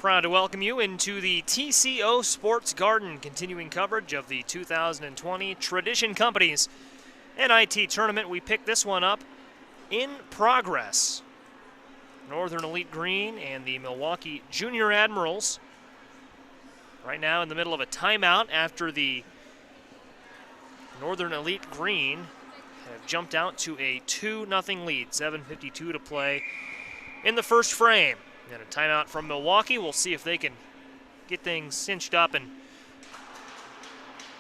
Proud to welcome you into the TCO Sports Garden, continuing coverage of the 2020 Tradition Companies NIT Tournament. We picked this one up in progress. Northern Elite Green and the Milwaukee Junior Admirals right now in the middle of a timeout after the Northern Elite Green have jumped out to a 2-0 lead, 7:52 to play in the first frame. And a timeout from Milwaukee. We'll see if they can get things cinched up and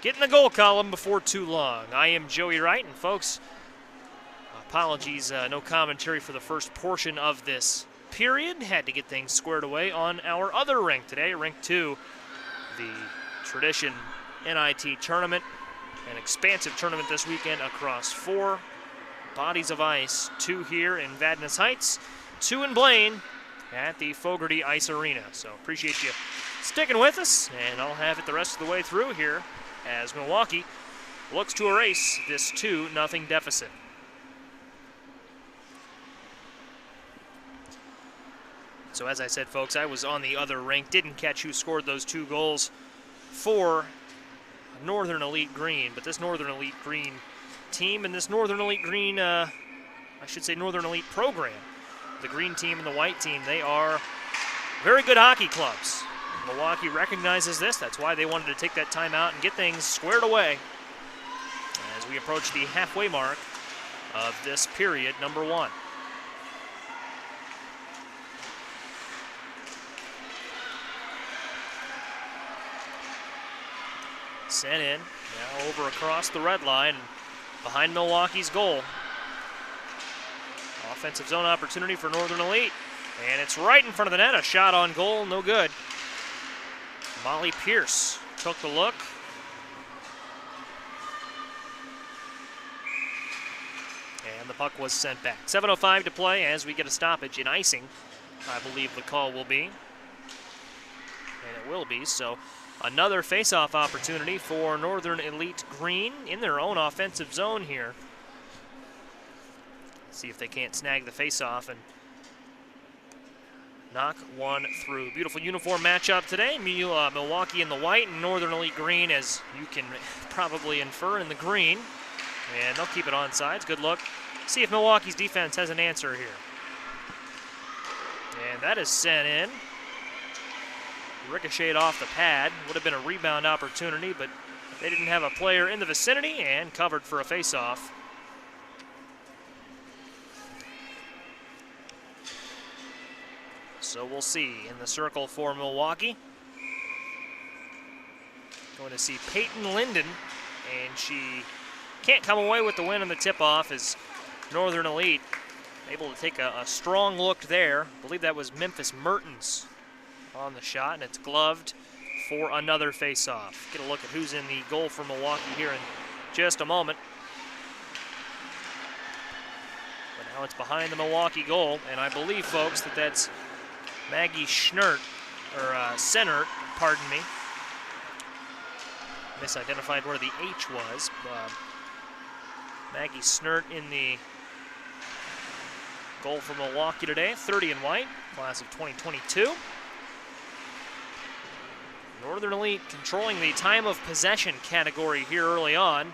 get in the goal column before too long. I am Joey Wright, and folks, apologies, no commentary for the first portion of this period. Had to get things squared away on our other rink today, Rink 2, the Tradition NIT Tournament. An expansive tournament this weekend across 4 bodies of ice, 2 here in Vadnais Heights, 2 in Blaine, at the Fogarty Ice Arena. So appreciate you sticking with us, and I'll have it the rest of the way through here as Milwaukee looks to erase this 2-0 deficit. So as I said, folks, I was on the other rink, didn't catch who scored those 2 goals for Northern Elite Green, but this Northern Elite Green team and this Northern Elite Green, I should say Northern Elite program, the green team and the white team, they are very good hockey clubs. Milwaukee recognizes this. That's why they wanted to take that time out and get things squared away as we approach the halfway mark of this period number 1. Sent in, now over across the red line behind Milwaukee's goal. Offensive zone opportunity for Northern Elite, and it's right in front of the net. A shot on goal, no good. Molly Pierce took the look. And the puck was sent back. 7:05 to play as we get a stoppage in icing, I believe the call will be. And it will be, so another face-off opportunity for Northern Elite Green in their own offensive zone here. See if they can't snag the face-off and knock one through. Beautiful uniform matchup today. Milwaukee in the white and Northern Elite Green, as you can probably infer, in the green. And they'll keep it onside. Good look. See if Milwaukee's defense has an answer here. And that is sent in. Ricocheted off the pad. Would have been a rebound opportunity, but they didn't have a player in the vicinity and covered for a face-off. So we'll see in the circle for Milwaukee. Going to see Peyton Linden, and she can't come away with the win on the tip-off as Northern Elite able to take a strong look there. I believe that was Memphis Mertens on the shot, and it's gloved for another face-off. Get a look at who's in the goal for Milwaukee here in just a moment. But now it's behind the Milwaukee goal, and I believe, folks, that that's Maggie Schnert, or Senert, pardon me. Misidentified where the H was. Maggie Schnert in the goal for Milwaukee today, 30 in white, class of 2022. Northern Elite controlling the time of possession category here early on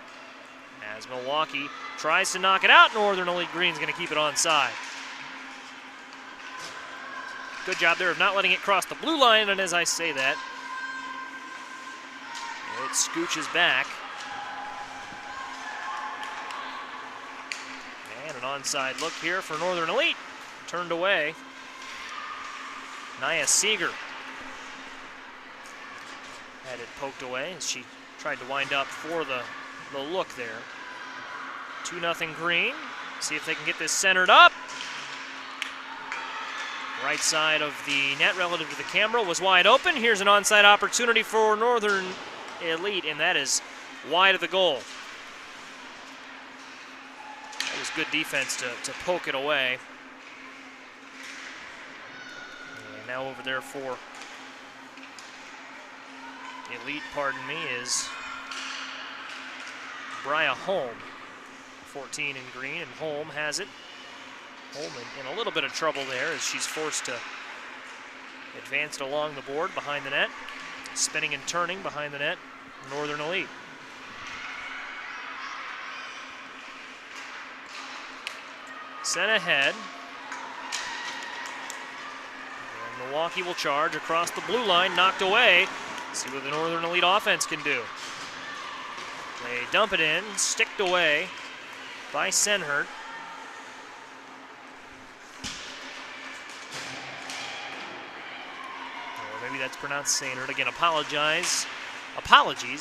as Milwaukee tries to knock it out. Northern Elite Green's going to keep it onside. Good job there of not letting it cross the blue line, and as I say that, it scooches back. And an onside look here for Northern Elite. Turned away. Nia Seeger had it poked away as she tried to wind up for the look there. 2-0 Green. See if they can get this centered up. Right side of the net relative to the camera was wide open. Here's an onside opportunity for Northern Elite, and that is wide of the goal. That was good defense to poke it away. And now over there for Elite, pardon me, is Bria Holm. 14 in green, and Holm has it. Holman in a little bit of trouble there as she's forced to advanced along the board behind the net, spinning and turning behind the net, Northern Elite. Sent ahead. And Milwaukee will charge across the blue line, knocked away. See what the Northern Elite offense can do. They dump it in, sticked away by Senhert. Or maybe that's pronounced Senhert. Again, apologies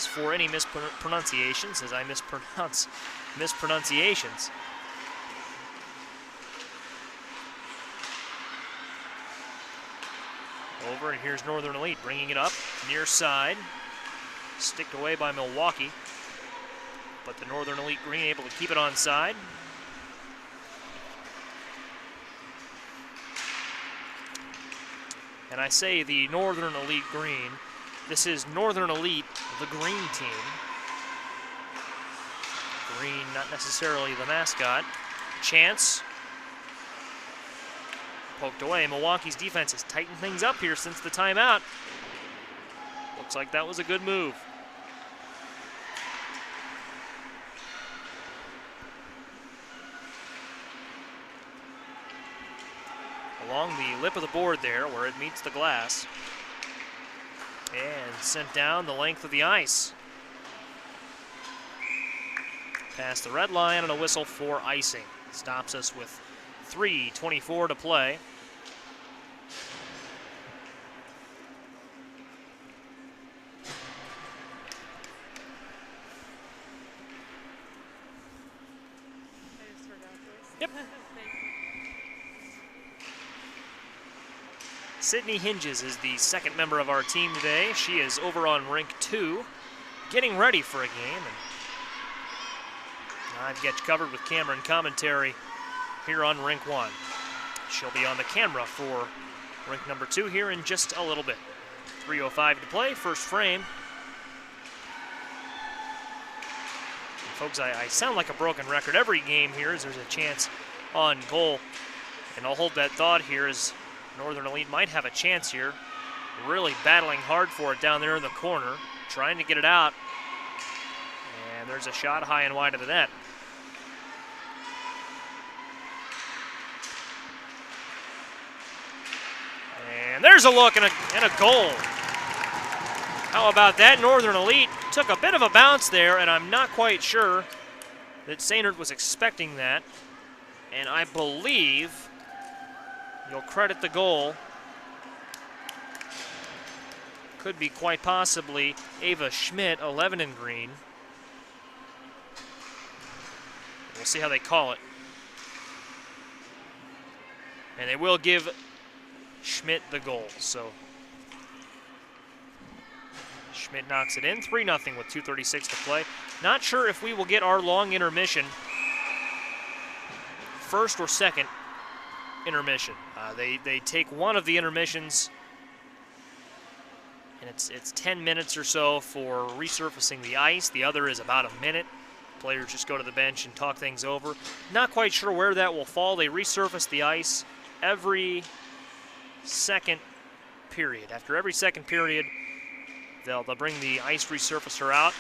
for any mispronunciations, as I mispronounce mispronunciations. Over, and here's Northern Elite bringing it up near side. Sticked away by Milwaukee, but the Northern Elite green able to keep it on side. And I say the Northern Elite green. This is Northern Elite, the green team. Green, not necessarily the mascot. Chance. Poked away. Milwaukee's defense has tightened things up here since the timeout. Looks like that was a good move. Along the lip of the board there where it meets the glass. And sent down the length of the ice. Past the red line and a whistle for icing. Stops us with 3:24 to play. Yep. Sydney Hinges is the second member of our team today. She is over on rink 2, getting ready for a game. And I've got you covered with camera and commentary here on rink 1. She'll be on the camera for rink number 2 here in just a little bit. 3:05 to play, first frame. And folks, I sound like a broken record every game here as there's a chance on goal. And I'll hold that thought here as Northern Elite might have a chance here. Really battling hard for it down there in the corner, trying to get it out. And there's a shot high and wide of the net. And there's a look and a goal. How about that? Northern Elite took a bit of a bounce there, and I'm not quite sure that Senhert was expecting that. And I believe you'll credit the goal. Could be quite possibly Ava Schmidt, 11 in green. We'll see how they call it. And they will give Schmidt the goal. So Schmidt knocks it in, 3-0 with 2:36 to play. Not sure if we will get our long intermission, first or second intermission. They take one of the intermissions, and it's 10 minutes or so for resurfacing the ice. The other is about a minute. Players just go to the bench and talk things over. Not quite sure where that will fall. They resurface the ice every second period. After every second period, they'll bring the ice resurfacer out.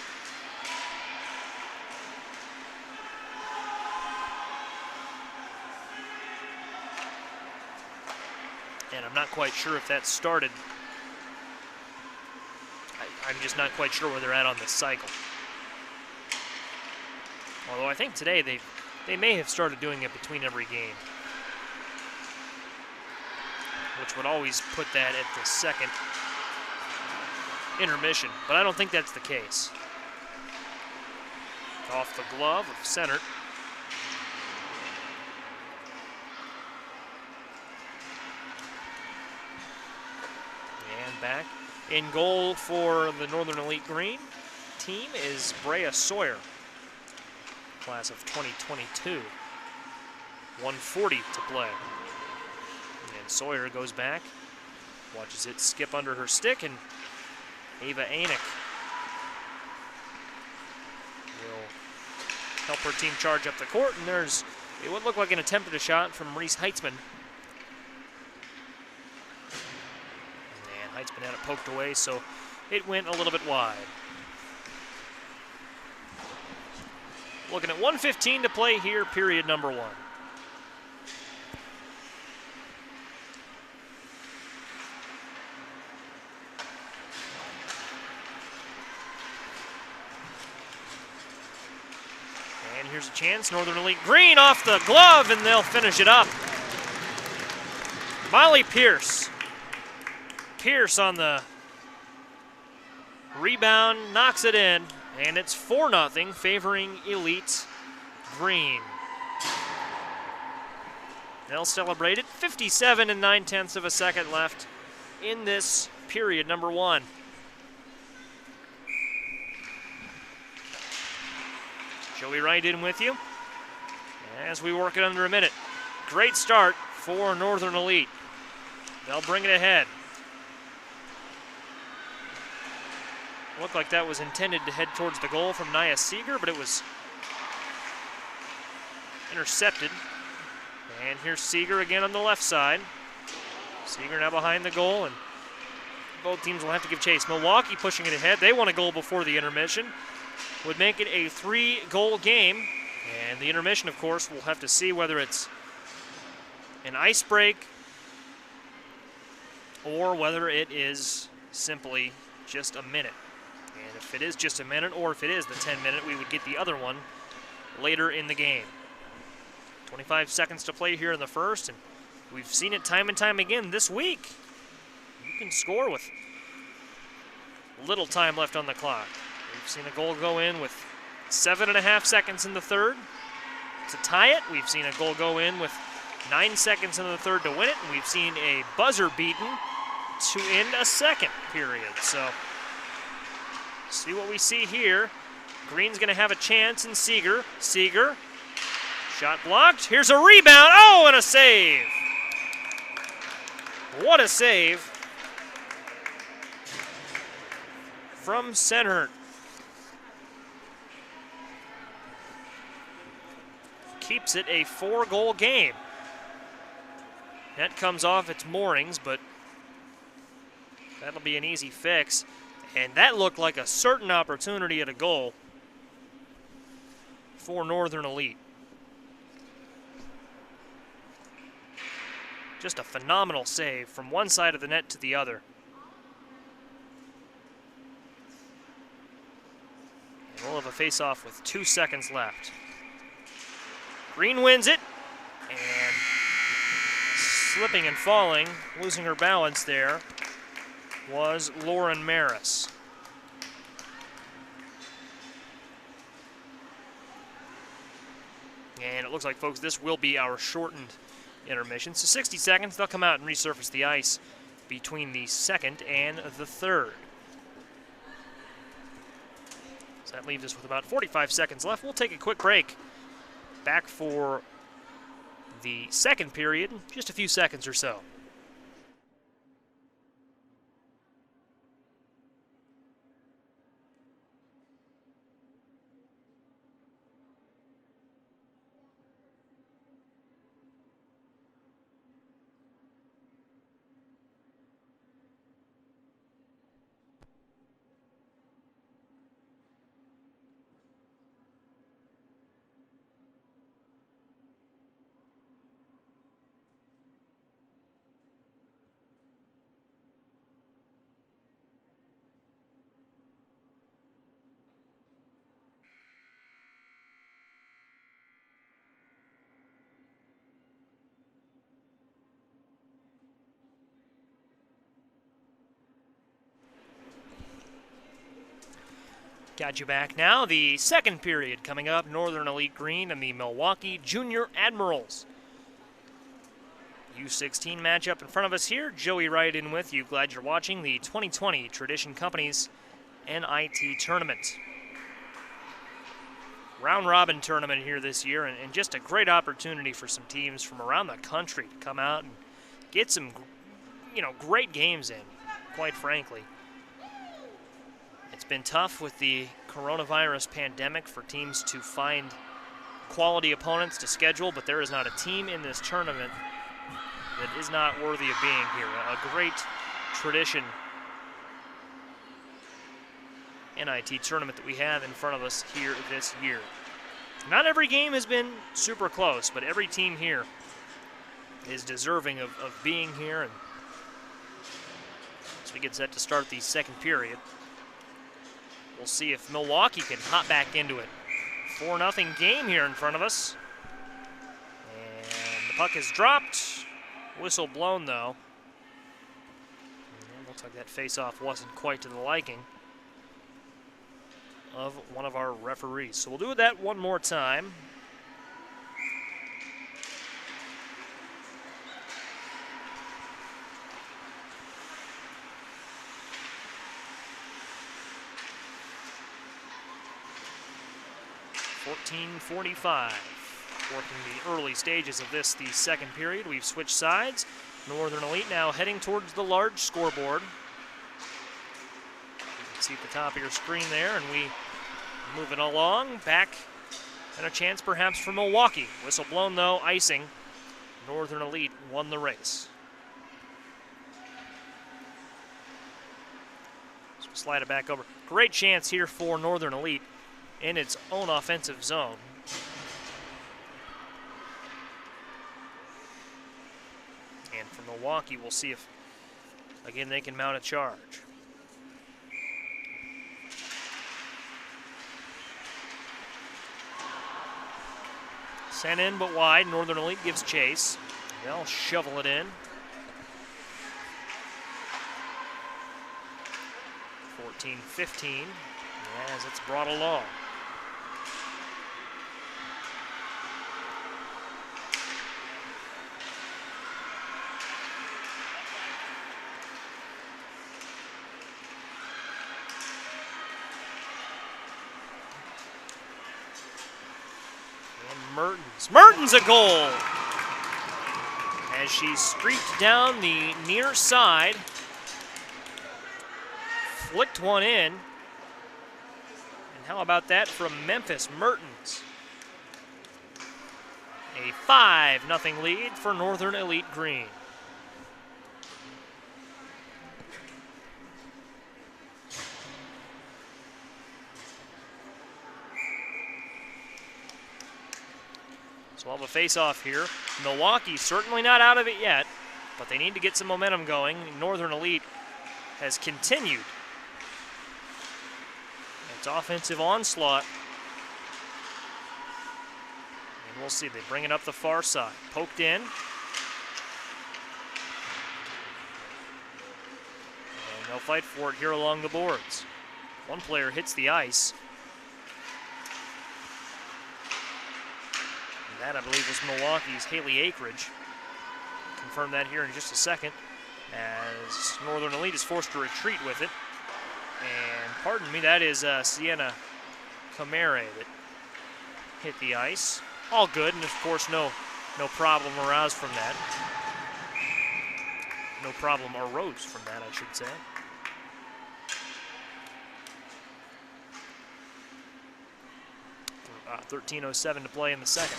And I'm not quite sure if that started. I'm just not quite sure where they're at on this cycle. Although I think today they may have started doing it between every game, which would always put that at the second intermission, but I don't think that's the case. Off the glove of Senhert. And back in goal for the Northern Elite Green team is Brea Sawyer, class of 2022. 1:40 to play. And Sawyer goes back, watches it skip under her stick, and Ava Anick will help her team charge up the court. And there's it would look like an attempt at a shot from Reese Heitzman. and had it poked away, so it went a little bit wide. Looking at 1:15 to play here, period number 1. And here's a chance. Northern Elite Green off the glove, and they'll finish it up. Molly Pierce. Pierce on the rebound, knocks it in, and it's 4-0 favoring Elite Green. They'll celebrate it. 57 9/10 of a second left in this period number 1. Joey Wright in with you as we work it under a minute. Great start for Northern Elite. They'll bring it ahead. Looked like that was intended to head towards the goal from Nia Seeger, but it was intercepted. And here's Seeger again on the left side. Seeger now behind the goal, and both teams will have to give chase. Milwaukee pushing it ahead. They want a goal before the intermission. Would make it a 3-goal game. And the intermission, of course, we'll have to see whether it's an ice break or whether it is simply just a minute. And if it is just a minute, or if it is the 10-minute, we would get the other one later in the game. 25 seconds to play here in the first, and we've seen it time and time again this week. You can score with little time left on the clock. We've seen a goal go in with 7.5 seconds in the third to tie it. We've seen a goal go in with 9 seconds in the third to win it, and we've seen a buzzer beaten to end a second period. So, see what we see here. Green's going to have a chance, and Seeger. Shot blocked. Here's a rebound. Oh, and a save. What a save from Senhert. Keeps it a 4-goal game. That comes off its moorings, but that'll be an easy fix. And that looked like a certain opportunity at a goal for Northern Elite. Just a phenomenal save from one side of the net to the other. And we'll have a face-off with 2 seconds left. Green wins it, and slipping and falling, losing her balance there, was Lauren Maris. And it looks like, folks, this will be our shortened intermission. So 60 seconds, they'll come out and resurface the ice between the second and the third. So that leaves us with about 45 seconds left. We'll take a quick break. Back for the second period, just a few seconds or so. Got you back now. The second period coming up. Northern Elite Green and the Milwaukee Junior Admirals. U16 matchup in front of us here. Joey Wright in with you. Glad you're watching the 2020 Tradition Companies NIT Tournament. Round robin tournament here this year, and just a great opportunity for some teams from around the country to come out and get some, great games in, quite frankly. It's been tough with the coronavirus pandemic for teams to find quality opponents to schedule, but there is not a team in this tournament that is not worthy of being here. A great tradition NIT tournament that we have in front of us here this year. Not every game has been super close, but every team here is deserving of being here. And as we get set to start the second period, we'll see if Milwaukee can hop back into it. 4-0 game here in front of us. And the puck is dropped. Whistle blown, though. And looks like that face-off wasn't quite to the liking of one of our referees. So we'll do that one more time. .45. Working the early stages of this, the second period. We've switched sides. Northern Elite now heading towards the large scoreboard. You can see at the top of your screen there, and we move it along. Back, and a chance perhaps for Milwaukee. Whistle blown, though, icing. Northern Elite won the race. So we'll slide it back over. Great chance here for Northern Elite in its own offensive zone. And for Milwaukee, we'll see if, again, they can mount a charge. Sent in but wide. Northern Elite gives chase. They'll shovel it in. 14-15 as it's brought along. Mertens a goal as she streaked down the near side, flicked one in, and how about that from Memphis Mertens? A 5-0 lead for Northern Elite Green. So we'll have a face-off here. Milwaukee certainly not out of it yet, but they need to get some momentum going. Northern Elite has continued its offensive onslaught. And we'll see, they bring it up the far side. Poked in. And they'll fight for it here along the boards. One player hits the ice. That, I believe, was Milwaukee's Haley Akridge. Confirm that here in just a second, as Northern Elite is forced to retreat with it. And pardon me, that is Sienna Camere that hit the ice. All good, and of course no problem aroused from that. No problem arose from that, I should say. .13:07 to play in the second.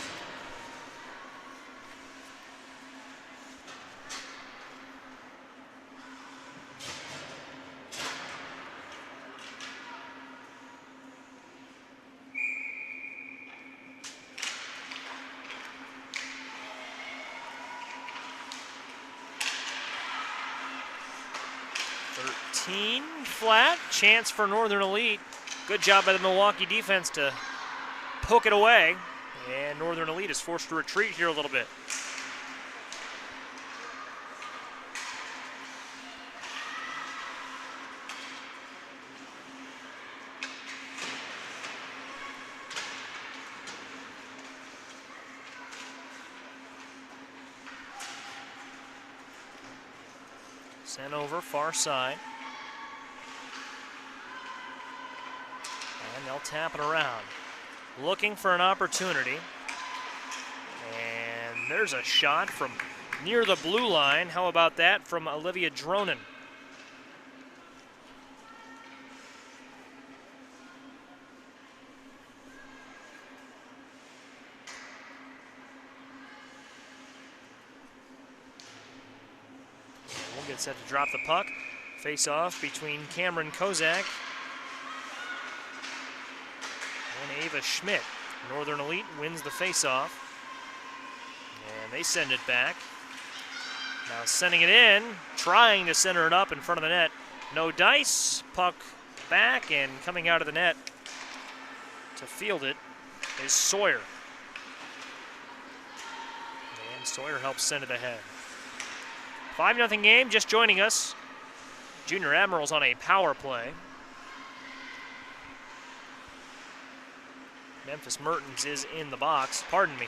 Flat, chance for Northern Elite. Good job by the Milwaukee defense to poke it away, and Northern Elite is forced to retreat here a little bit. Sent over far side. And they'll tap it around. Looking for an opportunity. And there's a shot from near the blue line. How about that from Olivia Dronin? And we'll get set to drop the puck. Face off between Cameron Kozak Ava Schmidt. Northern Elite wins the faceoff. And they send it back. Now sending it in, trying to center it up in front of the net. No dice, puck back, and coming out of the net to field it is Sawyer. And Sawyer helps send it ahead. 5-0 game, just joining us. Junior Admirals on a power play. Memphis Mertens is in the box. Pardon me,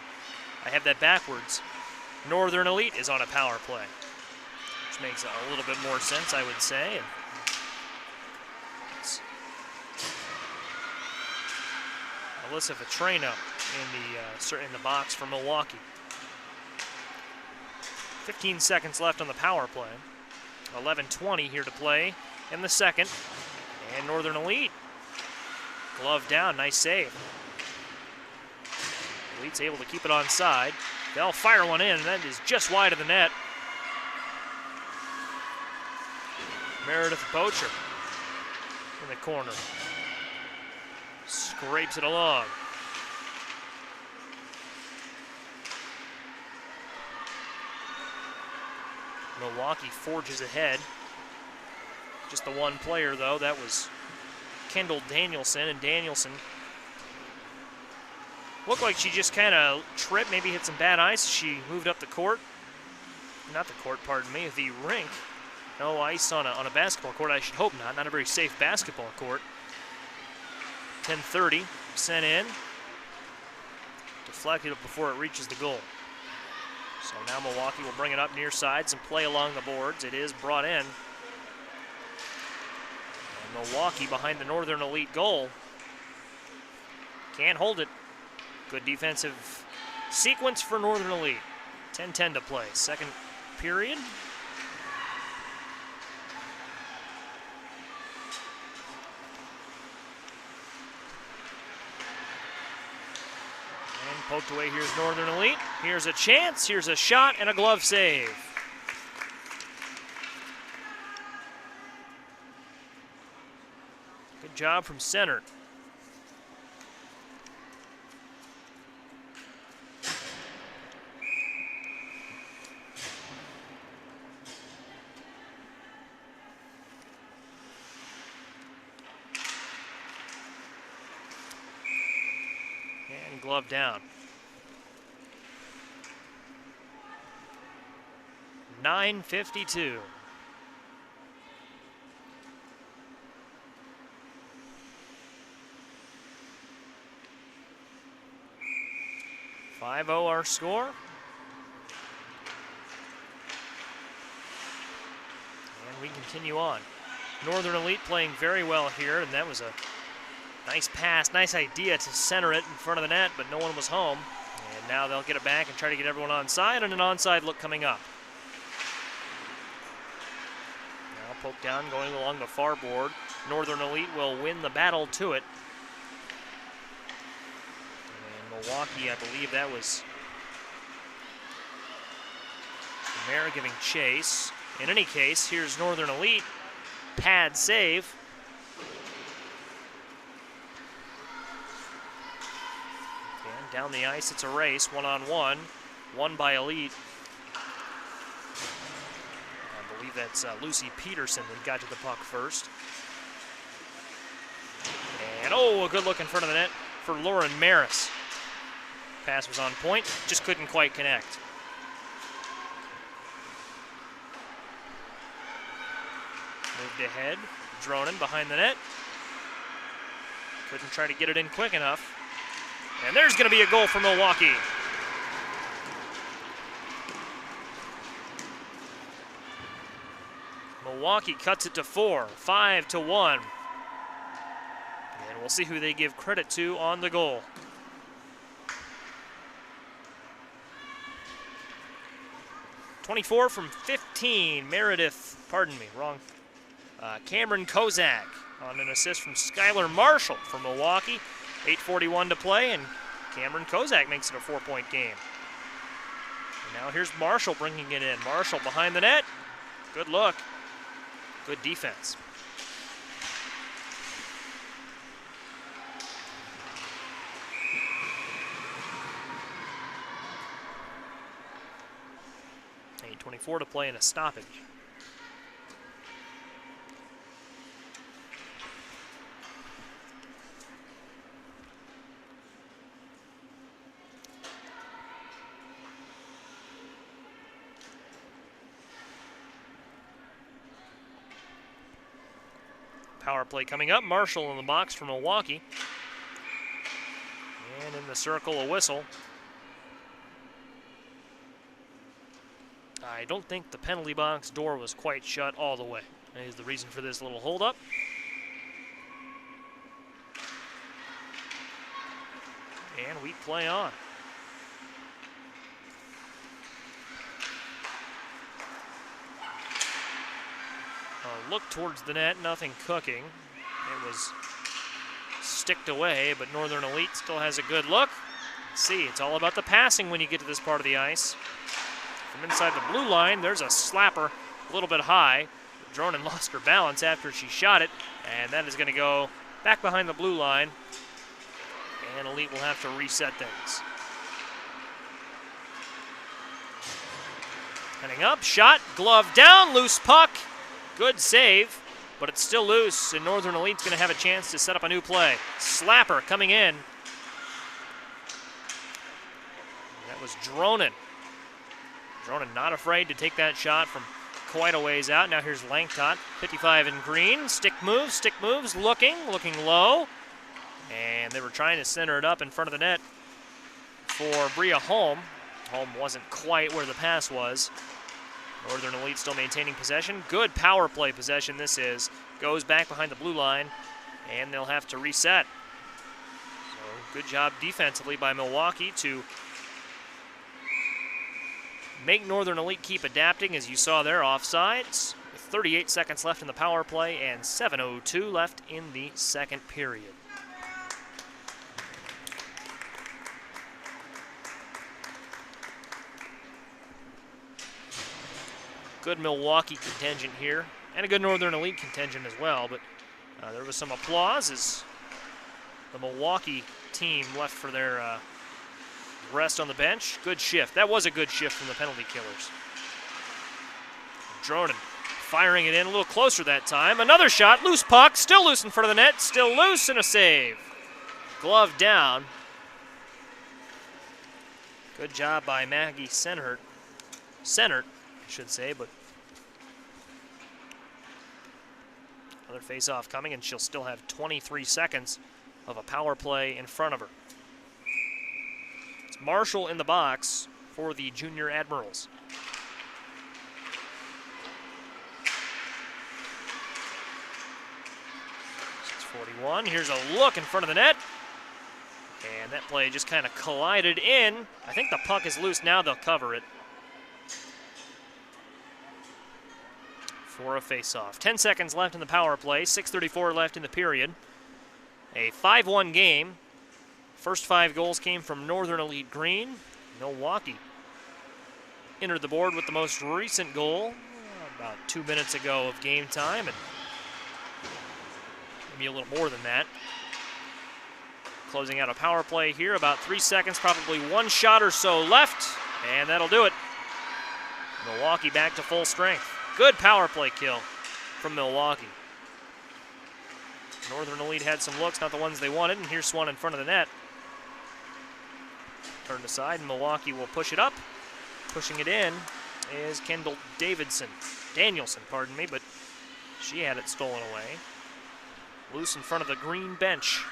I have that backwards. Northern Elite is on a power play, which makes a little bit more sense, I would say. And it's Alyssa Vetrano in the box for Milwaukee. 15 seconds left on the power play. 11:20 here to play in the second. And Northern Elite, glove down, nice save. Elite's able to keep it onside. They'll fire one in, and that is just wide of the net. Meredith Bocher in the corner. Scrapes it along. Milwaukee forges ahead. Just the one player, though. That was Kendall Danielson, and Danielson looked like she just kind of tripped, maybe hit some bad ice. She moved up the court. Not the court, pardon me, the rink. No ice on a basketball court, I should hope not. Not a very safe basketball court. 10:30, sent in. Deflected before it reaches the goal. So now Milwaukee will bring it up near side, some play along the boards. It is brought in. And Milwaukee behind the Northern Elite goal. Can't hold it. Good defensive sequence for Northern Elite. 10:10 to play, second period. And poked away, here's Northern Elite. Here's a chance, here's a shot, and a glove save. Good job from center. Glove down. 9:52. .50 our score. And we continue on. Northern Elite playing very well here, and that was a nice pass, nice idea to center it in front of the net, but no one was home. And now they'll get it back and try to get everyone onside, and an onside look coming up. Now poked down, going along the far board. Northern Elite will win the battle to it. And Milwaukee, I believe that was Mara giving chase. In any case, here's Northern Elite. Pad save. Down the ice, it's a race, one-on-one, won by Elite. I believe that's Lucy Peterson that got to the puck first. And a good look in front of the net for Lauren Maris. Pass was on point, just couldn't quite connect. Moved ahead, Dronen behind the net. Couldn't try to get it in quick enough. And there's going to be a goal for Milwaukee. Milwaukee cuts it to 4, 5-1. And we'll see who they give credit to on the goal. .24 from 15, Cameron Kozak on an assist from Skylar Marshall from Milwaukee. 8:41 to play, and Cameron Kozak makes it a 4-point game. And now here's Marshall bringing it in. Marshall behind the net. Good look. Good defense. 8:24 to play in a stoppage. Power play coming up. Marshall in the box for Milwaukee. And in the circle, a whistle. I don't think the penalty box door was quite shut all the way. That is the reason for this little holdup. And we play on. A look towards the net, nothing cooking. It was sticked away, but Northern Elite still has a good look. See, it's all about the passing when you get to this part of the ice. From inside the blue line, there's a slapper a little bit high. Dronen lost her balance after she shot it, and that is going to go back behind the blue line, and Elite will have to reset things. Heading up, shot, glove down, loose puck. Good save, but it's still loose, and Northern Elite's going to have a chance to set up a new play. Slapper coming in. That was Dronen. Dronen not afraid to take that shot from quite a ways out. Now here's Langtot, 55 in green. Stick moves, looking low. And they were trying to center it up in front of the net for Bria Holm. Holm wasn't quite where the pass was. Northern Elite still maintaining possession. Good power play possession this is. Goes back behind the blue line, and they'll have to reset. So good job defensively by Milwaukee to make Northern Elite keep adapting, as you saw there, offsides. With 38 seconds left in the power play and 7:02 left in the second period. Good Milwaukee contingent here, and a good Northern Elite contingent as well, but there was some applause as the Milwaukee team left for their rest on the bench. Good shift. That was a good shift from the penalty killers. Dronen firing it in a little closer that time. Another shot, loose puck, still loose in front of the net, still loose, and a save. Glove down. Good job by Maggie Senert, I should say, but another face-off coming, and she'll still have 23 seconds of a power play in front of her. It's Marshall in the box for the Junior Admirals. .641, here's a look in front of the net, and that play just kind of collided in. I think the puck is loose now, they'll cover it for a face-off. 10 seconds left in the power play, 6:34 left in the period. A 5-1 game. First 5 goals came from Northern Elite Green. Milwaukee entered the board with the most recent goal about 2 minutes ago of game time, and maybe a little more than that. Closing out a power play here, about 3 seconds, probably one shot or so left, and that'll do it. Milwaukee back to full strength. Good power play kill from Milwaukee. Northern Elite had some looks, not the ones they wanted, and here's one in front of the net. Turned aside, and Milwaukee will push it up. Pushing it in is Kendall Danielson, but she had it stolen away. Loose in front of the green bench.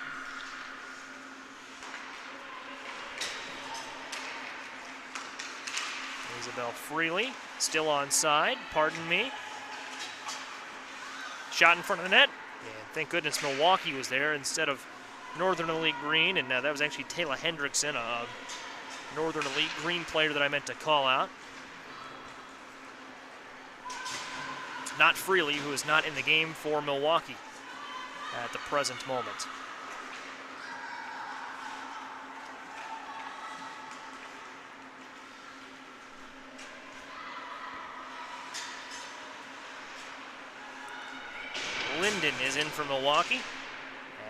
Isabel Freely, still onside, pardon me. Shot in front of the net, and thank goodness Milwaukee was there instead of Northern Elite Green, and that was actually Taylor Hendrickson, a Northern Elite Green player that I meant to call out. Not Freely, who is not in the game for Milwaukee at the present moment. Linden is in for Milwaukee,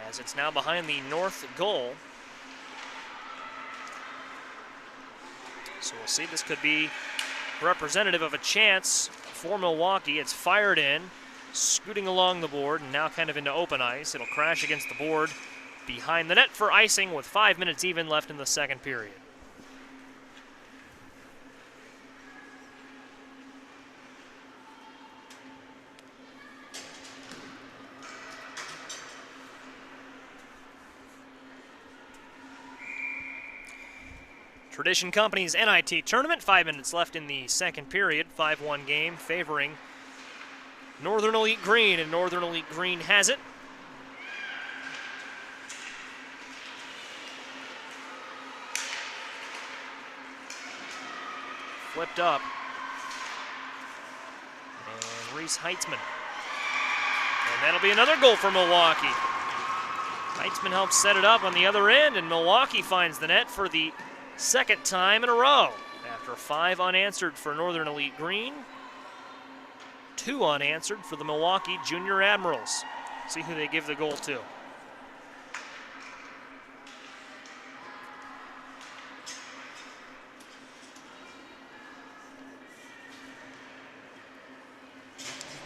as it's now behind the north goal. So we'll see, this could be representative of a chance for Milwaukee. It's fired in, scooting along the board, and now kind of into open ice. It'll crash against the board behind the net for icing with 5 minutes even left in the second period. Tradition Company's NIT tournament, 5 minutes left in the second period, 5-1 game favoring Northern Elite Green, and Northern Elite Green has it. Flipped up. And Reese Heitzman. And that'll be another goal for Milwaukee. Heitzman helps set it up on the other end, and Milwaukee finds the net for the second time in a row. After 5 unanswered for Northern Elite Green, 2 unanswered for the Milwaukee Junior Admirals. See who they give the goal to.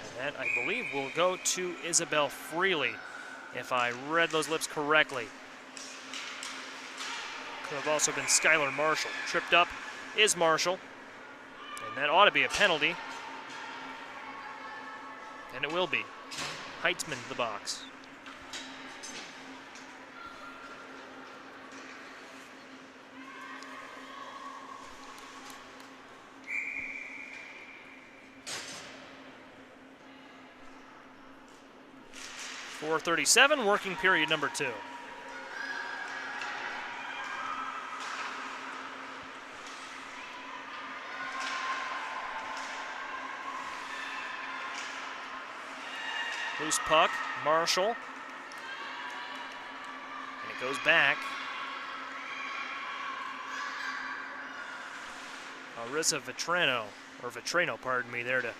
And that, I believe, will go to Isabel Freely, if I read those lips correctly. Could have also been Skylar Marshall. Tripped up is Marshall, and that ought to be a penalty. And it will be. Heitzman to the box. .437, working period number 2. Loose puck, Marshall. And it goes back. Arisa Vetrano, pardon me, there to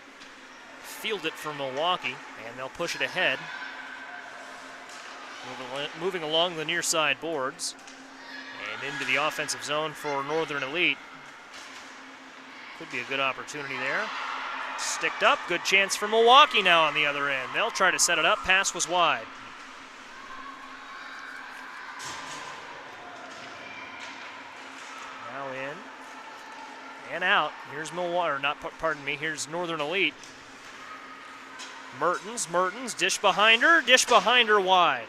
field it for Milwaukee, and they'll push it ahead. Moving along the near side boards and into the offensive zone for Northern Elite. Could be a good opportunity there. Sticked up, good chance for Milwaukee now on the other end. They'll try to set it up, pass was wide. Now in and out. Here's here's Northern Elite. Mertens, dish behind her wide.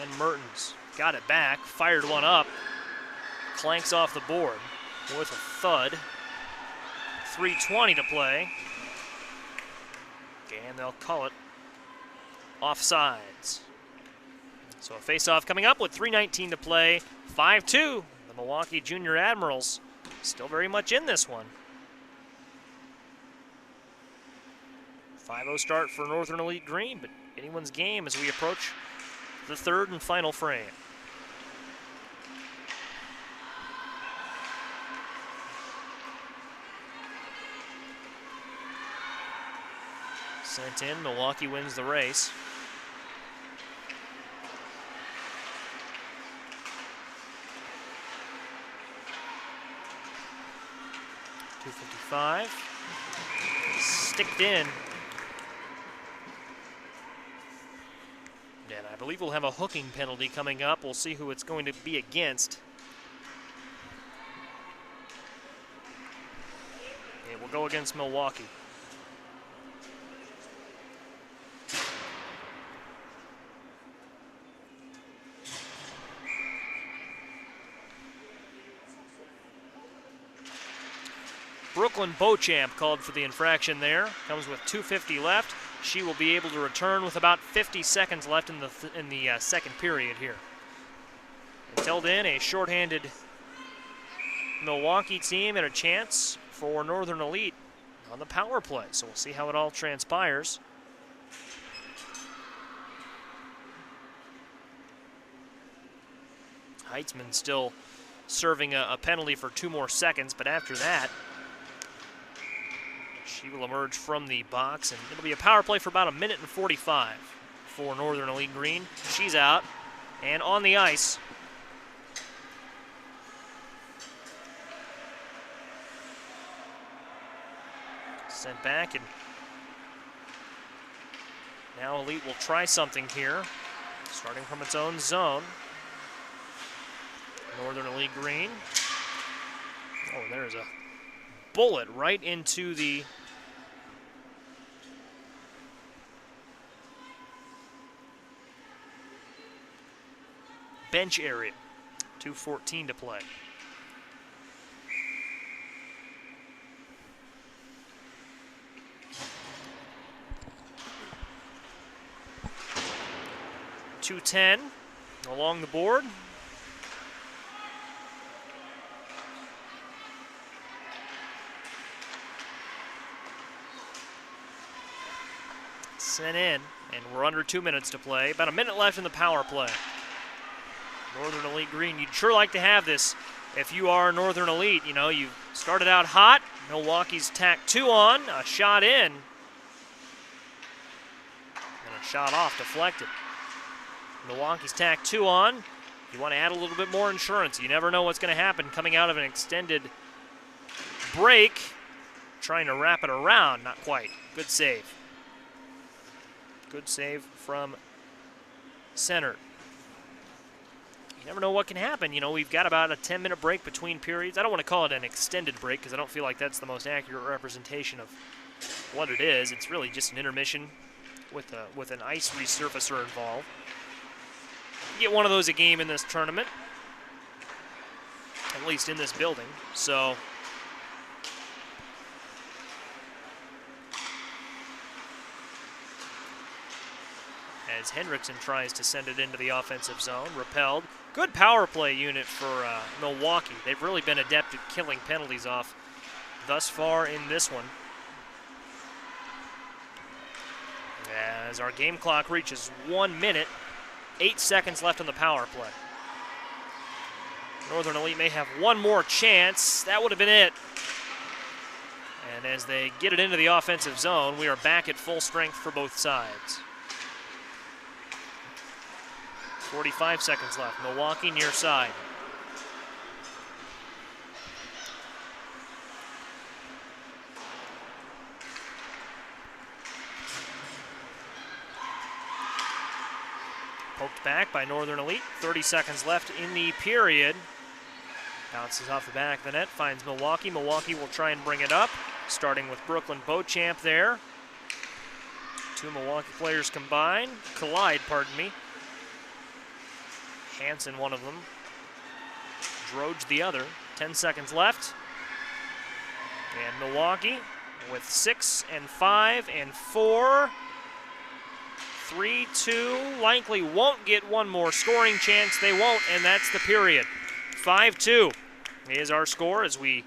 And Mertens got it back, fired one up, clanks off the board with a thud. 3:20 to play. And they'll call it offsides. So a face-off coming up with 3:19 to play. 5-2. The Milwaukee Junior Admirals still very much in this one. 5-0 start for Northern Elite Green, but anyone's game as we approach the third and final frame. Sent in, Milwaukee wins the race. .255. Sticked in. And I believe we'll have a hooking penalty coming up. We'll see who it's going to be against. It will go against Milwaukee. Brooklyn Beauchamp called for the infraction there. Comes with 2:50 left. She will be able to return with about 50 seconds left in the second period here. Until then, a shorthanded Milwaukee team and a chance for Northern Elite on the power play. So we'll see how it all transpires. Heitzman still serving a penalty for 2 more seconds, but after that, she will emerge from the box, and it'll be a power play for about 1:45. for Northern Elite Green. She's out and on the ice. Sent back, and now Elite will try something here, starting from its own zone. Northern Elite Green. Oh, there's a bullet right into the bench area. 2:14 to play. .210 along the board. Sent in, and we're under 2 minutes to play. About a minute left in the power play. Northern Elite Green, you'd sure like to have this if you are Northern Elite. You know, you started out hot. Milwaukee's tacked 2 on, a shot in, and a shot off, deflected. Milwaukee's tacked 2 on. You want to add a little bit more insurance. You never know what's going to happen coming out of an extended break. Trying to wrap it around, not quite. Good save. Good save from center. You never know what can happen. You know, we've got about a 10-minute break between periods. I don't want to call it an extended break because I don't feel like that's the most accurate representation of what it is. It's really just an intermission with an ice resurfacer involved. You get one of those a game in this tournament, at least in this building. So as Hendrickson tries to send it into the offensive zone, repelled. Good power play unit for Milwaukee. They've really been adept at killing penalties off thus far in this one. As our game clock reaches 1 minute, 8 seconds left on the power play. Northern Elite may have one more chance. That would have been it. And as they get it into the offensive zone, we are back at full strength for both sides. 45 seconds left. Milwaukee near side. Poked back by Northern Elite. 30 seconds left in the period. Bounces off the back of the net, finds Milwaukee. Milwaukee will try and bring it up, starting with Brooklyn Beauchamp there. 2 Milwaukee players collide, pardon me. Hansen, one of them. Droge, the other. 10 seconds left. And Milwaukee with 6 and 5 and 4. 3-2. Likely won't get one more scoring chance. They won't, and that's the period. 5-2 is our score as we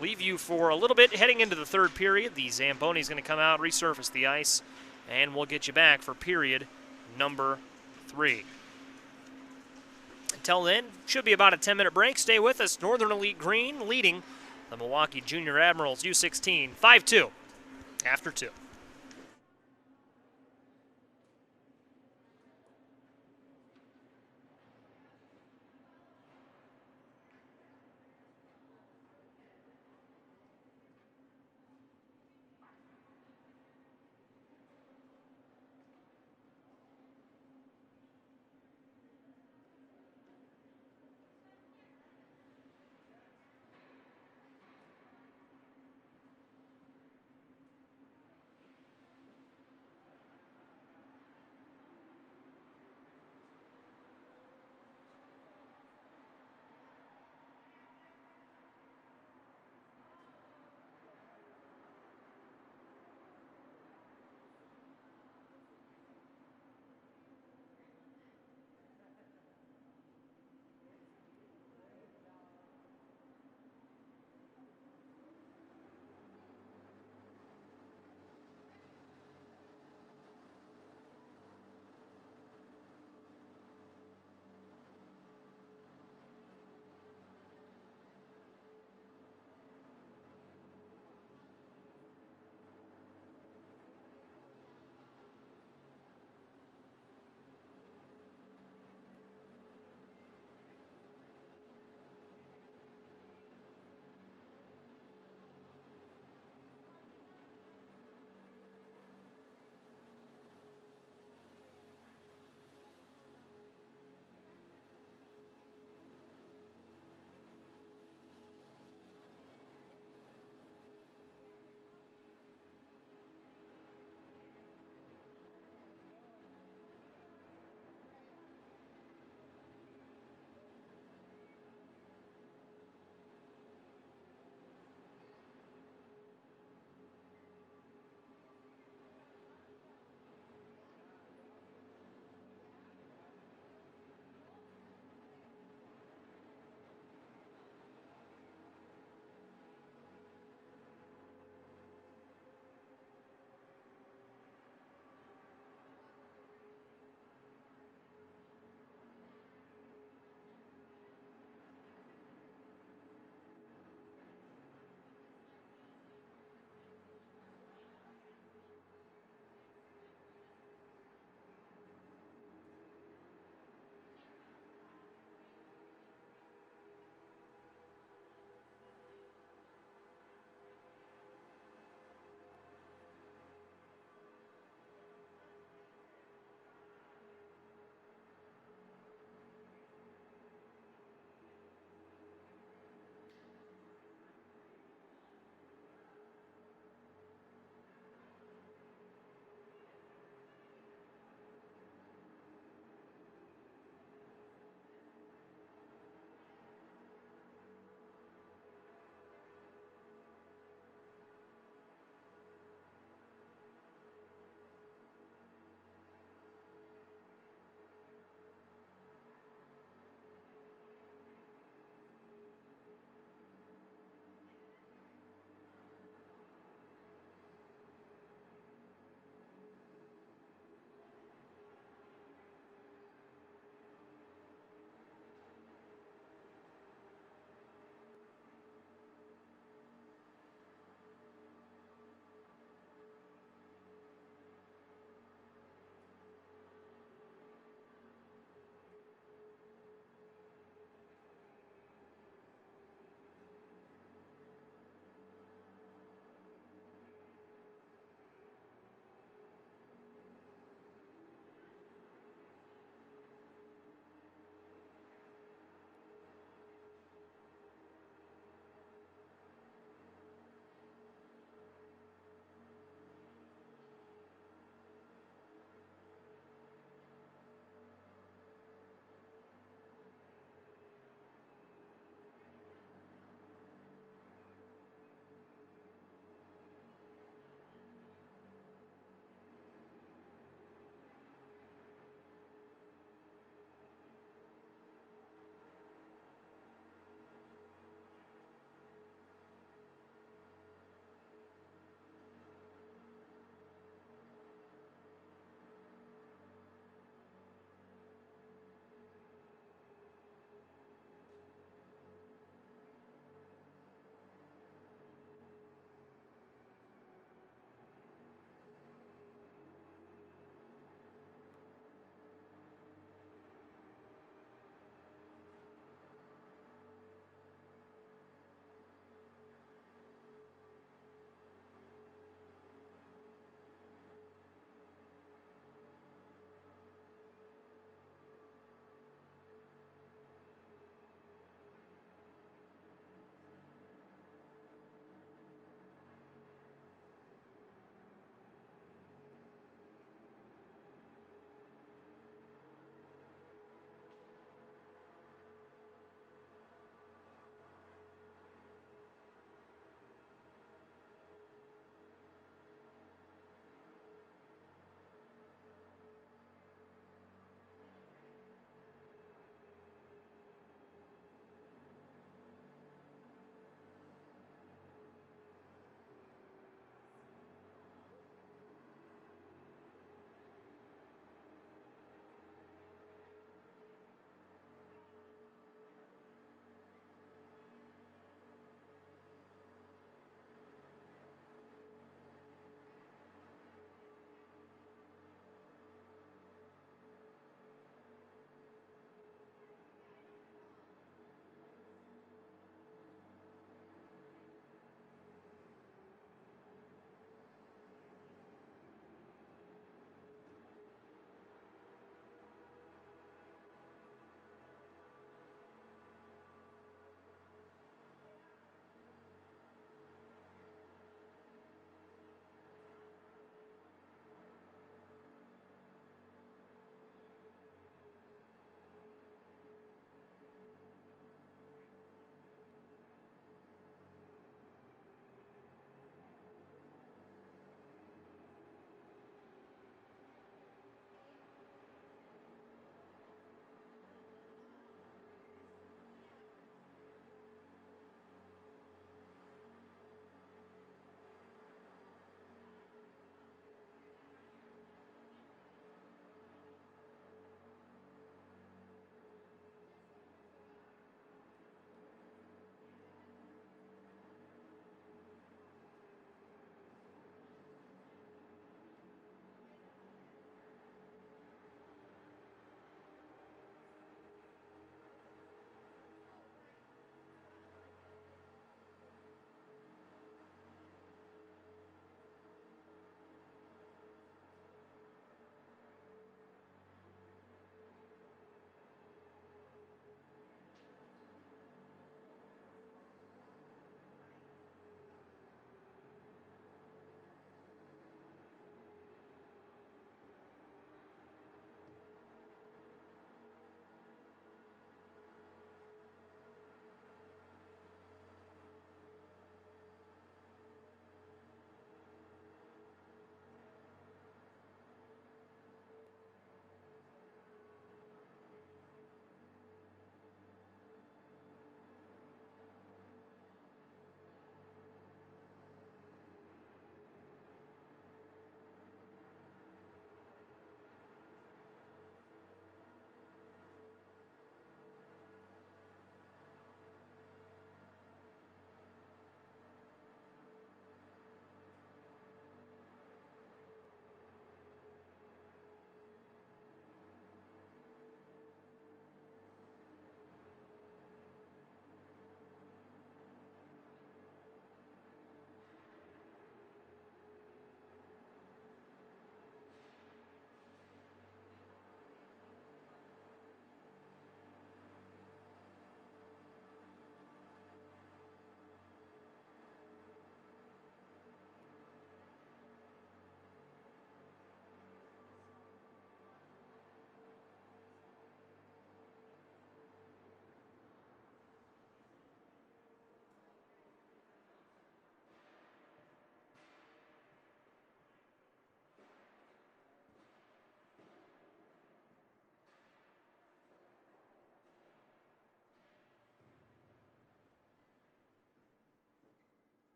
leave you for a little bit heading into the third period. The Zamboni's going to come out, resurface the ice, and we'll get you back for period number 3. Until then, should be about a 10-minute break. Stay with us. Northern Elite Green leading the Milwaukee Junior Admirals U16 5-2 after 2.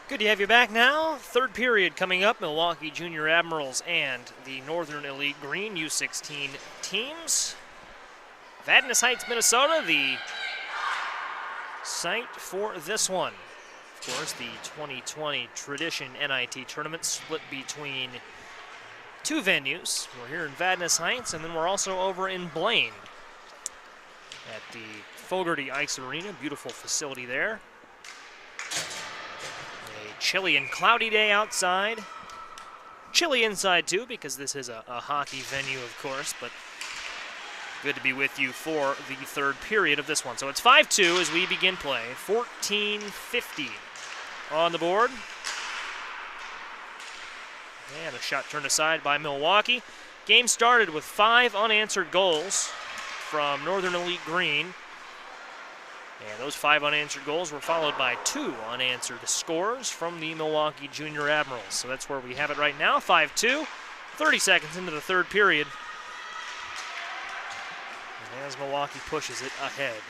Good to have you back now. Third period coming up. Milwaukee Junior Admirals and the Northern Elite Green U16 teams. Vadnais Heights, Minnesota, the site for this one. Of course, the 2020 Tradition NIT tournament split between two venues. We're here in Vadnais Heights, and then we're also over in Blaine at the Fogarty Ice Arena. Beautiful facility there. A chilly and cloudy day outside. Chilly inside, too, because this is a hockey venue, of course, but good to be with you for the third period of this one. So it's 5-2 as we begin play. 14:50 on the board. And a shot turned aside by Milwaukee. Game started with 5 unanswered goals from Northern Elite Green. And those 5 unanswered goals were followed by 2 unanswered scores from the Milwaukee Junior Admirals. So that's where we have it right now, 5-2. 30 seconds into the third period. And as Milwaukee pushes it ahead.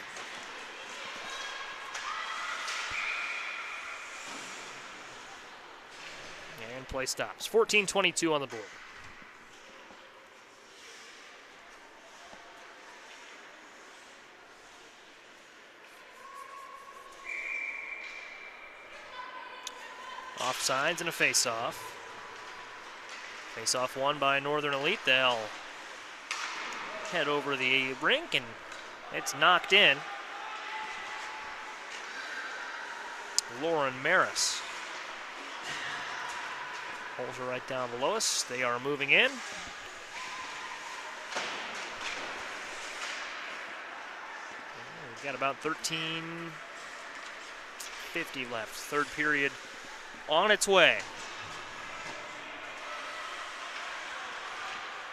And play stops. 14:22 on the board. Offsides and a face-off. Face-off won by Northern Elite. They'll head over the rink, and it's knocked in. Lauren Maris holds her right down below us. They are moving in. We've got about 13:50 left. Third period on its way.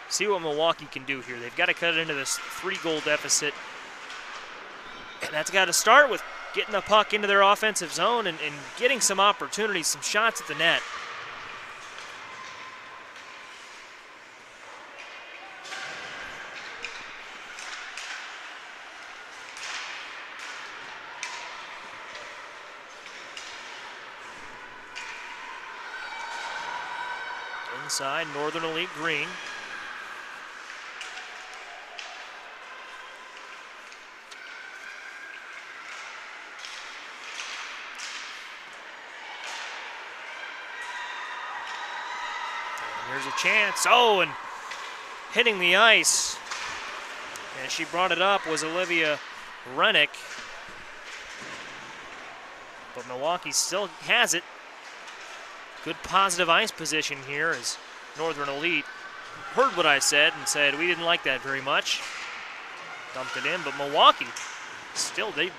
See what Milwaukee can do here. They've got to cut into this 3-goal deficit. And that's got to start with getting the puck into their offensive zone and getting some opportunities, some shots at the net. Inside, Northern Elite Green. And here's a chance. Oh, and hitting the ice. And she brought it up was Olivia Rennick. But Milwaukee still has it. Good positive ice position here as Northern Elite heard what I said and said we didn't like that very much. Dumped it in, but Milwaukee still, they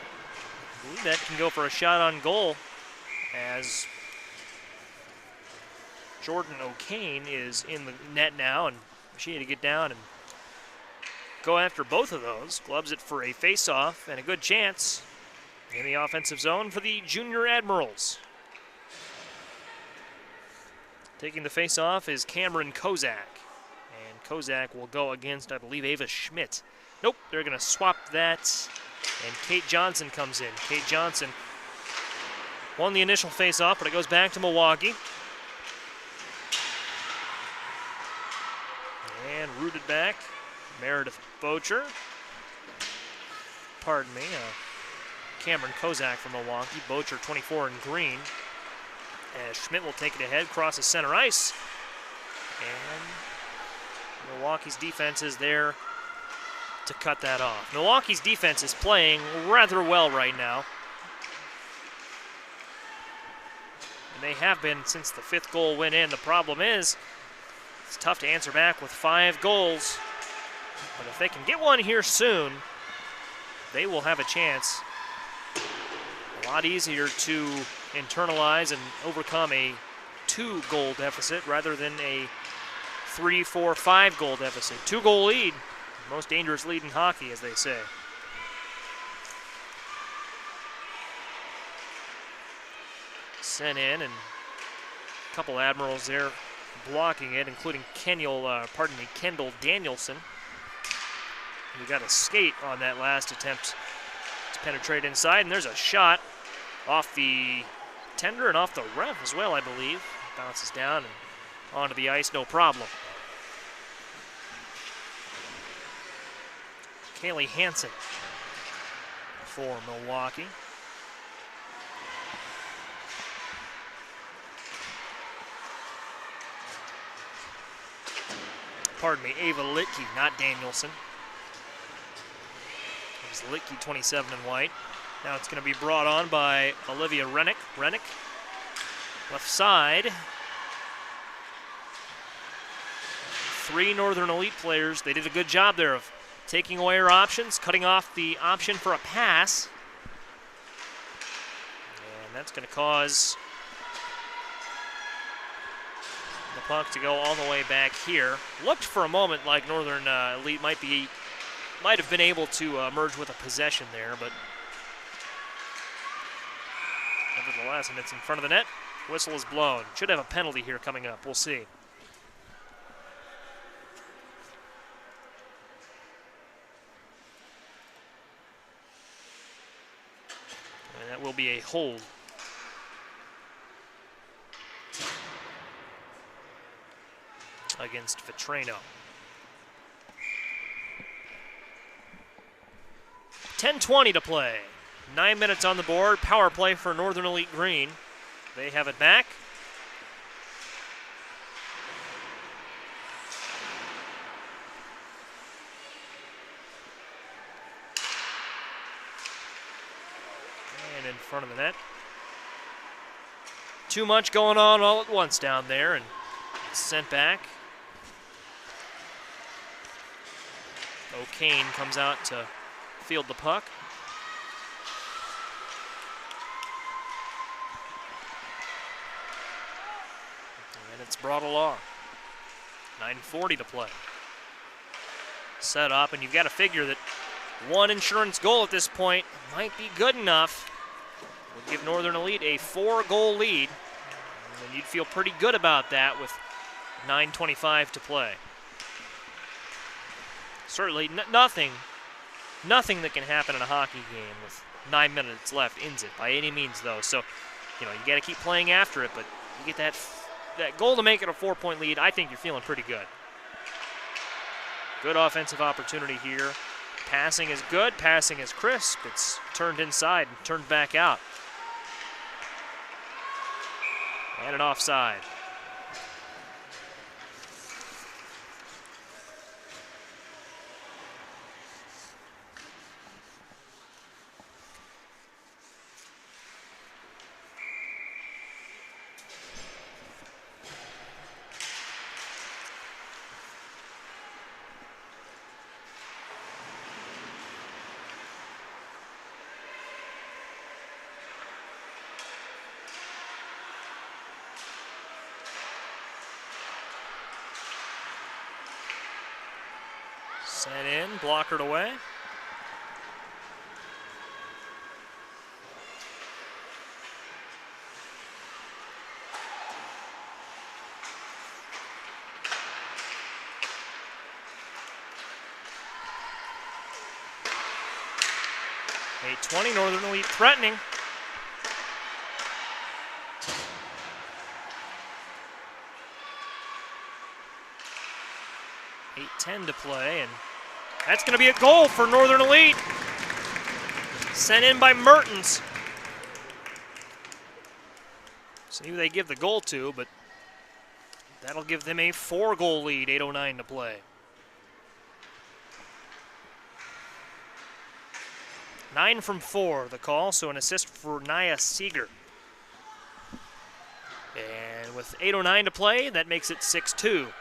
believe that can go for a shot on goal as Jordan O'Kane is in the net now, and she had to get down and go after both of those. Gloves it for a face-off and a good chance in the offensive zone for the Junior Admirals. Taking the face-off is Cameron Kozak. And Kozak will go against, I believe, Ava Schmidt. Nope, they're going to swap that. And Kate Johnson comes in. Kate Johnson won the initial face-off, but it goes back to Milwaukee. And rooted back, Meredith Bocher. Pardon me, Cameron Kozak from Milwaukee. Bocher 24 in green. As Schmidt will take it ahead, crosses center ice. And Milwaukee's defense is there to cut that off. Milwaukee's defense is playing rather well right now. And they have been since the 5th goal went in. The problem is, it's tough to answer back with 5 goals. But if they can get one here soon, they will have a chance. A lot easier to internalize and overcome a 2-goal deficit rather than a 3, 4, 5-goal deficit. 2-goal lead, most dangerous lead in hockey, as they say. Sent in, and a couple Admirals there blocking it, including Kendall Danielson. We got a skate on that last attempt to penetrate inside, and there's a shot off the goaltender and off the ref as well, I believe. Bounces down and onto the ice, no problem. Kaylee Hansen for Milwaukee. Pardon me, Ava Litke, not Danielson. It was Litke, 27 in white. Now it's going to be brought on by Olivia Rennick. Left side. 3 Northern Elite players. They did a good job there of taking away her options, cutting off the option for a pass. And that's going to cause the puck to go all the way back here. Looked for a moment like Northern Elite might have been able to merge with a possession there, but nevertheless, and it's in front of the net. Whistle is blown. Should have a penalty here coming up. We'll see. And that will be a hold. Against Vetrano. 10:20 to play. 9 minutes on the board. Power play for Northern Elite Green. They have it back. And in front of the net. Too much going on all at once down there, and it's sent back. O'Kane comes out to field the puck. And it's brought along. 9:40 to play. Set up, and you've got to figure that one insurance goal at this point might be good enough. Would give Northern Elite a 4-goal lead. And you'd feel pretty good about that with 9:25 to play. Certainly nothing that can happen in a hockey game with 9 minutes left ends it by any means, though. So, you got to keep playing after it, but you get that goal to make it a 4-point lead. I think you're feeling pretty good. Good offensive opportunity here. Passing is good. Passing is crisp. It's turned inside and turned back out. And an offside. Sent in, blockered away. .20, Northern Elite threatening. .10 to play, and that's going to be a goal for Northern Elite. Sent in by Mertens. See who they give the goal to, but that'll give them a 4-goal lead, 8:09 to play. 9 from 4, the call, so an assist for Naya Seeger. And with 8:09 to play, that makes it 6-2,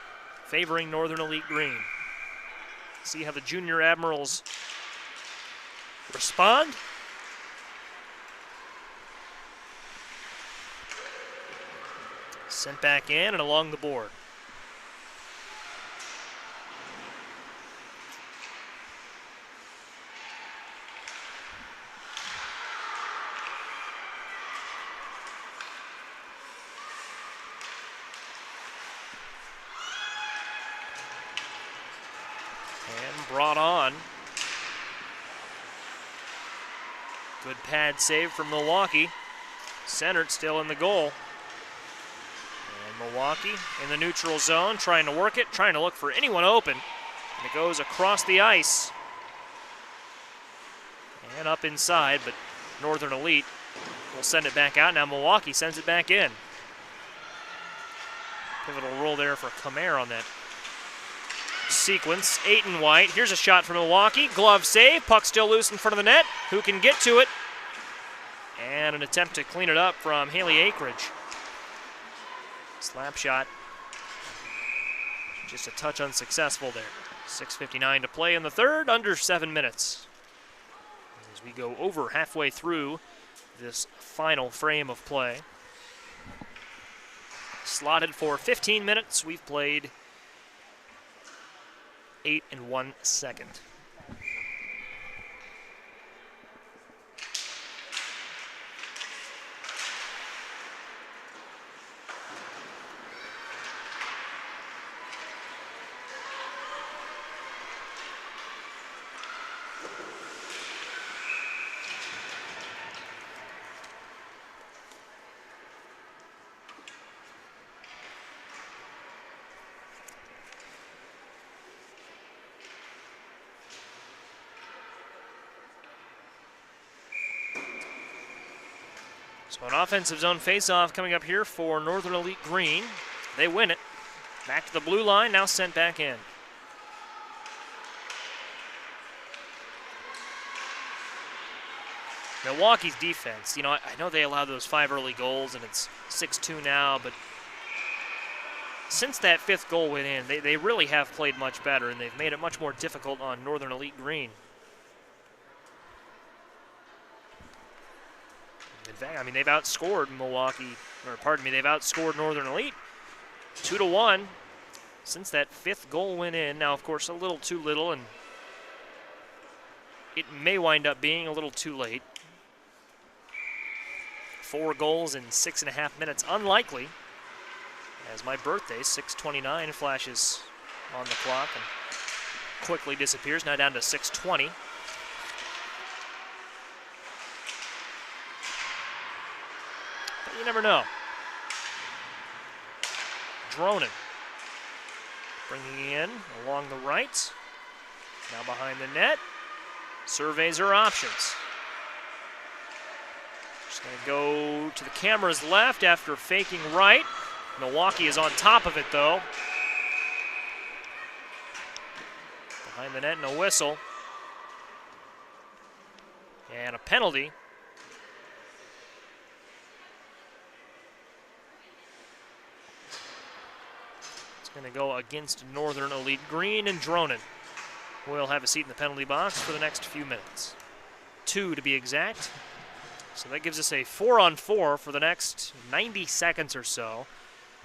favoring Northern Elite Green. See how the junior Admirals respond. Sent back in and along the board. Brought on. Good pad save from Milwaukee. Centered, still in the goal. And Milwaukee in the neutral zone, trying to work it, trying to look for anyone open. And it goes across the ice. And up inside, but Northern Elite will send it back out. Now Milwaukee sends it back in. Pivotal roll there for Khmer on that sequence. Aiton White. Here's a shot from Milwaukee. Glove save. Puck still loose in front of the net. Who can get to it? And an attempt to clean it up from Haley Akridge. Slap shot. Just a touch unsuccessful there. 6:59 to play in the third, under 7 minutes. As we go over halfway through this final frame of play. Slotted for 15 minutes. We've played 8 and 1 second. So an offensive zone faceoff coming up here for Northern Elite Green. They win it. Back to the blue line, now sent back in. Milwaukee's defense, I know they allowed those 5 early goals and it's 6-2 now, but since that 5th goal went in, they really have played much better and they've made it much more difficult on Northern Elite Green. In fact, they've outscored they've outscored Northern Elite 2-1 since that 5th goal went in. Now, of course, a little too little, and it may wind up being a little too late. 4 goals in 6.5 minutes, unlikely, as my birthday, 6:29, flashes on the clock and quickly disappears, now down to 6:20. You never know. Dronin bringing in along the right. Now behind the net. Surveys her options. Just going to go to the camera's left after faking right. Milwaukee is on top of it, though. Behind the net and a whistle. And a penalty. Going to go against Northern Elite Green, and Dronin will have a seat in the penalty box for the next few minutes. 2 to be exact. So that gives us a 4-on-4 for the next 90 seconds or so.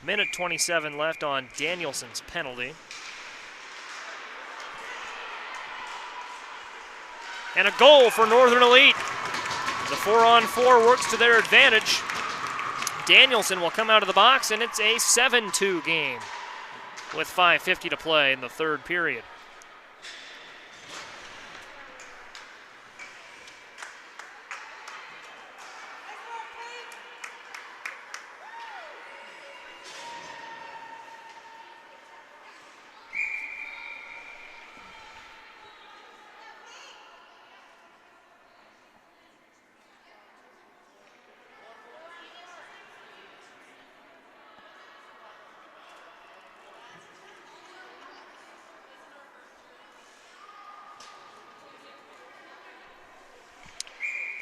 Minute 27 left on Danielson's penalty. And a goal for Northern Elite. The 4-on-4 works to their advantage. Danielson will come out of the box, and it's a 7-2 game, with 5:50 to play in the third period.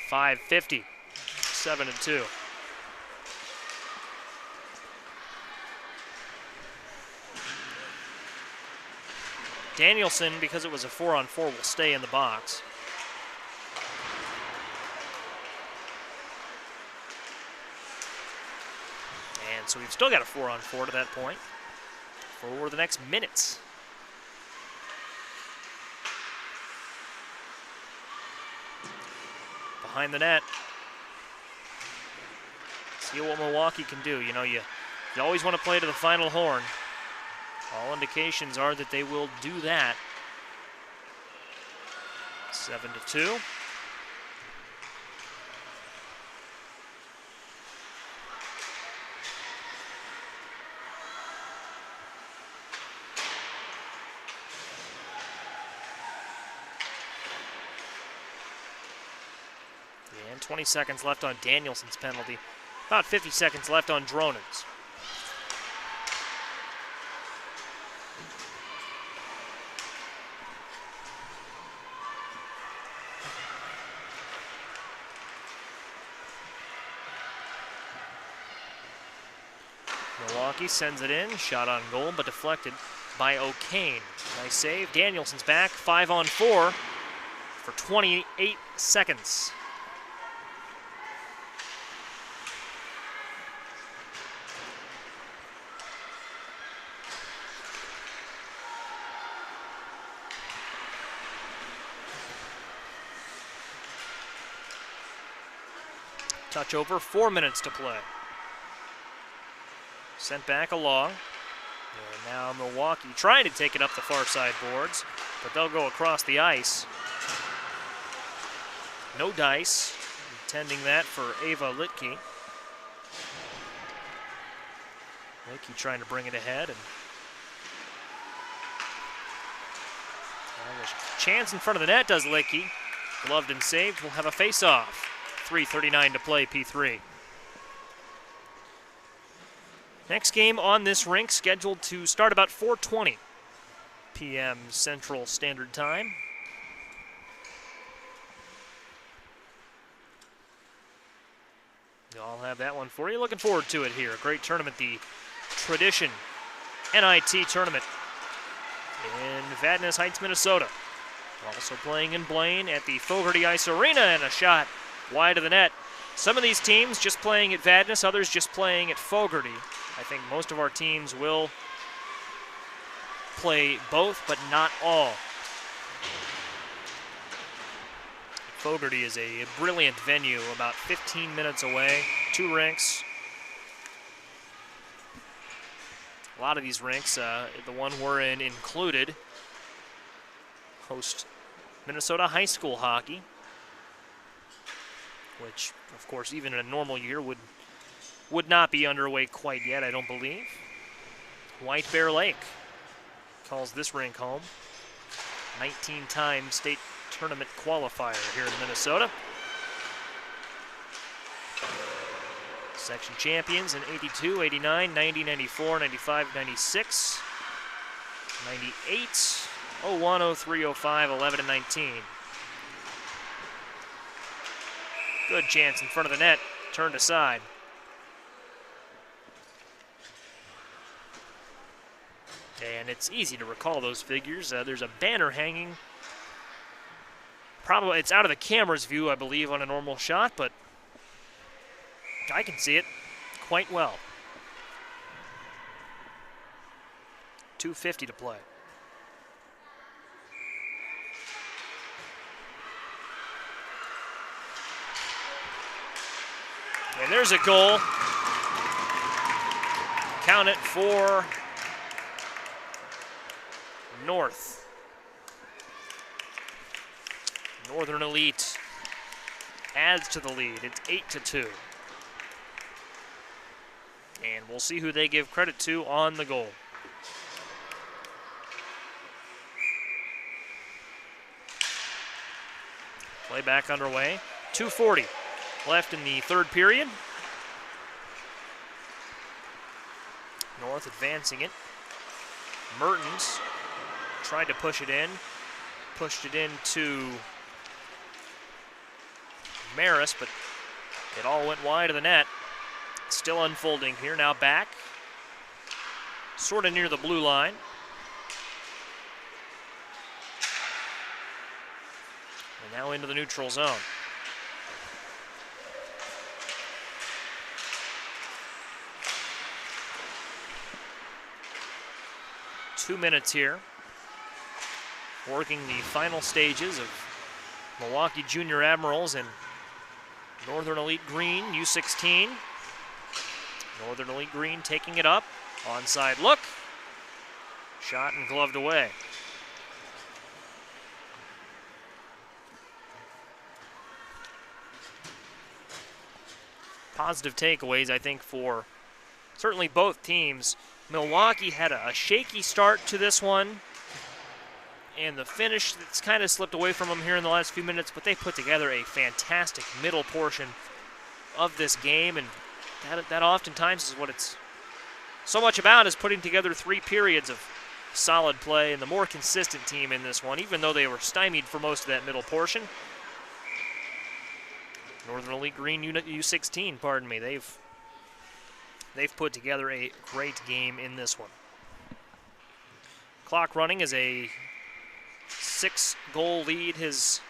.550, 7-2. Danielson, because it was a 4-on-4, will stay in the box. And so we've still got a 4-on-4 to that point for the next minutes. Behind the net. See what Milwaukee can do. You always want to play to the final horn. All indications are that they will do that. 7-2. 20 seconds left on Danielson's penalty. About 50 seconds left on Dronen's. Milwaukee sends it in, shot on goal, but deflected by O'Kane. Nice save. Danielson's back, 5-on-4 for 28 seconds. Touch over, 4 minutes to play. Sent back along. And now Milwaukee trying to take it up the far side boards, but they'll go across the ice. No dice. Intending that for Ava Litke. Litke trying to bring it ahead. And there's a chance in front of the net, does Litke. Gloved and saved. We'll have a face-off. 3:39 to play, P3. Next game on this rink scheduled to start about 4:20 p.m. Central Standard Time. I'll have that one for you. Looking forward to it here. A great tournament, the Tradition NIT tournament in Vadnais Heights, Minnesota. Also playing in Blaine at the Fogarty Ice Arena, and a shot wide of the net. Some of these teams just playing at Vadnais, others just playing at Fogarty. I think most of our teams will play both, but not all. Fogarty is a brilliant venue, about 15 minutes away, 2 rinks. A lot of these rinks, the one we're in included, host Minnesota high school hockey, which, of course, even in a normal year would not be underway quite yet, I don't believe. White Bear Lake calls this rink home. 19-time state tournament qualifier here in Minnesota. Section champions in 82, 89, 90, 94, 95, 96, 98, 01, 03, 05, 11, and 19. Good chance in front of the net, turned aside. And it's easy to recall those figures. There's a banner hanging. Probably it's out of the camera's view, I believe, on a normal shot, but I can see it quite well. 2:50 to play. And there's a goal. Count it for North. Northern Elite adds to the lead. It's 8-2. And we'll see who they give credit to on the goal. Play back underway. 2:40 left in the third period. North advancing it. Mertens tried to push it in. Pushed it into Maris, but it all went wide of the net. Still unfolding here, now back. Sort of near the blue line. And now into the neutral zone. Two minutes here. Working the final stages of Milwaukee Junior Admirals and Northern Elite Green, U16. Northern Elite Green taking it up. Onside look. Shot and gloved away. Positive takeaways, I think, for certainly both teams. Milwaukee had a shaky start to this one. and the finish that's kind of slipped away from them here in the last few minutes, but they put together a fantastic middle portion of this game, and that oftentimes is what it's so much about, is putting together 3 periods of solid play, and the more consistent team in this one, even though they were stymied for most of that middle portion. Northern Elite Green U16, pardon me, they've put together a great game in this one. Clock running as a 6-goal lead has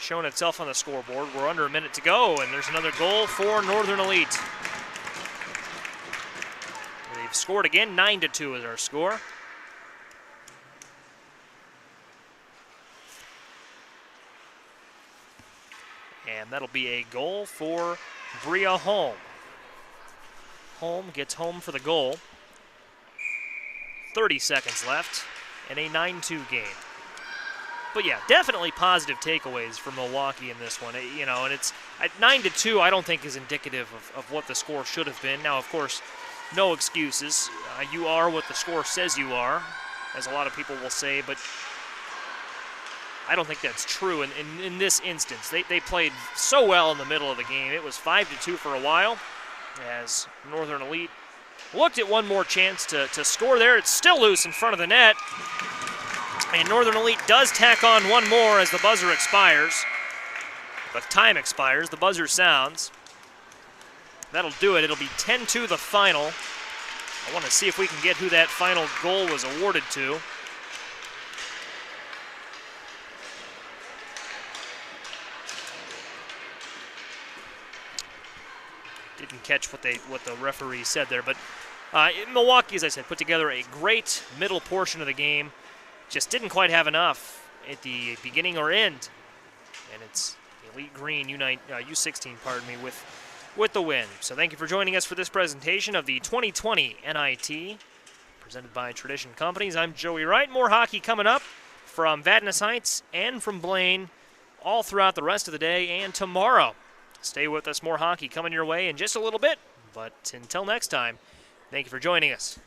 shown itself on the scoreboard. We're under a minute to go, and there's another goal for Northern Elite. They've scored again. 9-2 is our score. And that'll be a goal for Bria Holm. Holm gets home for the goal. 30 seconds left in a 9-2 game. But yeah, definitely positive takeaways for Milwaukee in this one. You know, and it's at 9-2. I don't think is indicative of what the score should have been. Now, of course, no excuses. You are what the score says you are, as a lot of people will say, but I don't think that's true in this instance. They played so well in the middle of the game. It was 5-2 for a while, as Northern Elite looked at one more chance to score there. It's still loose in front of the net, and Northern Elite does tack on one more as the buzzer expires. The time expires, the buzzer sounds. That'll do it. It'll be 10-2 the final. I want to see if we can get who that final goal was awarded to. Didn't catch what the referee said there, but Milwaukee, as I said, put together a great middle portion of the game. Just didn't quite have enough at the beginning or end, and it's the Elite Green U16, pardon me, with the win. So thank you for joining us for this presentation of the 2020 NIT, presented by Tradition Companies. I'm Joey Wright. More hockey coming up from Vadnais Heights and from Blaine all throughout the rest of the day and tomorrow. Stay with us. More hockey coming your way in just a little bit. But until next time, thank you for joining us.